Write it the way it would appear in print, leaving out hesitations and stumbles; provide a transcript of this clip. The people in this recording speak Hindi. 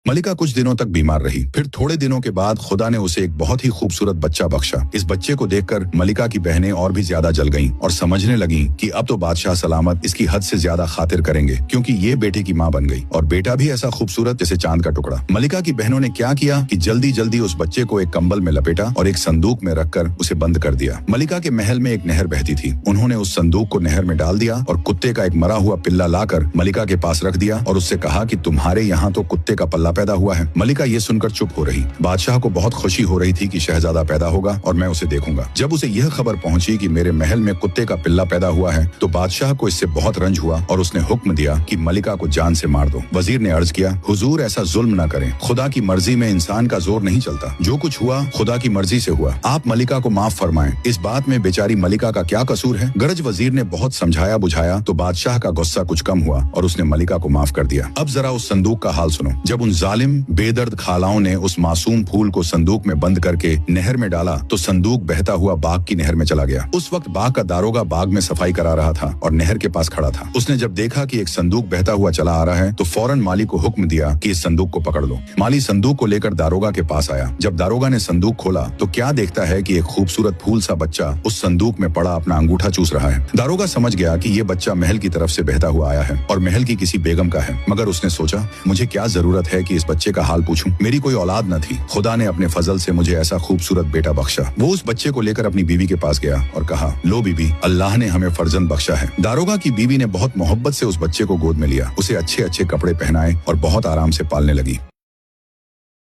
मलिका कुछ दिनों तक बीमार रही। फिर थोड़े दिनों के बाद खुदा ने उसे एक बहुत ही खूबसूरत बच्चा बख्शा। इस बच्चे को देखकर मलिका की बहनें और भी ज्यादा जल गईं और समझने लगीं कि अब तो बादशाह सलामत इसकी हद से ज्यादा खातिर करेंगे, क्योंकि ये बेटे की माँ बन गई और बेटा भी ऐसा खूबसूरत जैसे चांद का टुकड़ा। मलिका की बहनों ने क्या किया कि जल्दी जल्दी उस बच्चे को एक कंबल में लपेटा और एक संदूक में रखकर उसे बंद कर दिया। मलिका के महल में एक नहर बहती थी। उन्होंने उस संदूक को नहर में डाल दिया और कुत्ते का एक मरा हुआ पिल्ला लाकर मलिका के पास रख दिया और उससे कहा कि तुम्हारे यहाँ तो कुत्ते का पल्ला पैदा हुआ है। मलिका ये सुनकर चुप हो रही। बादशाह को बहुत खुशी हो रही थी कि शहजादा पैदा होगा और मैं उसे देखूंगा। जब उसे यह खबर पहुंची कि मेरे महल में कुत्ते का पिल्ला पैदा हुआ है तो बादशाह को इससे बहुत रंज हुआ और उसने हुक्म दिया कि मलिका को जान से मार दो। वजीर ने अर्ज किया, हुजूर ऐसा जुल्म न करें, खुदा की मर्जी में इंसान का जोर नहीं चलता। जो कुछ हुआ खुदा की मर्जी से हुआ। आप मलिका को माफ फरमाएं। इस बात में बेचारी मलिका का क्या कसूर है? गरज वजीर ने बहुत समझाया बुझाया तो बादशाह का गुस्सा कुछ कम हुआ और उसने मलिका को माफ कर दिया। अब जरा उस संदूक का हाल सुनो। जब उन जालिम बेदर्द खालाओं ने उस मासूम फूल को संदूक में बंद करके नहर में डाला तो संदूक बहता हुआ बाग की नहर में चला गया। उस वक्त बाग का दारोगा बाग में सफाई करा रहा था और नहर के पास खड़ा था। उसने जब देखा कि एक संदूक बहता हुआ चला आ रहा है तो फौरन माली को हुक्म दिया कि इस संदूक को पकड़ लो। माली संदूक को लेकर दारोगा के पास आया। जब दारोगा ने संदूक खोला तो क्या देखता है कि एक खूबसूरत फूल सा बच्चा उस संदूक में पड़ा अपना अंगूठा चूस रहा है। दारोगा समझ गया कि ये बच्चा महल की तरफ से बहता हुआ आया है और महल की किसी बेगम का है। मगर उसने सोचा, मुझे क्या जरूरत है कि इस बच्चे का हाल पूछूं? मेरी कोई औलाद न थी। खुदा ने अपने फजल से मुझे ऐसा खूबसूरत बेटा बख्शा। वो उस बच्चे को लेकर अपनी बीवी के पास गया और कहा, लो बीबी, अल्लाह ने हमें फर्जंद बख्शा है। दारोगा की बीवी ने बहुत मोहब्बत से उस बच्चे को गोद में लिया, उसे अच्छे अच्छे कपड़े पहनाए और बहुत आराम से पालने लगी।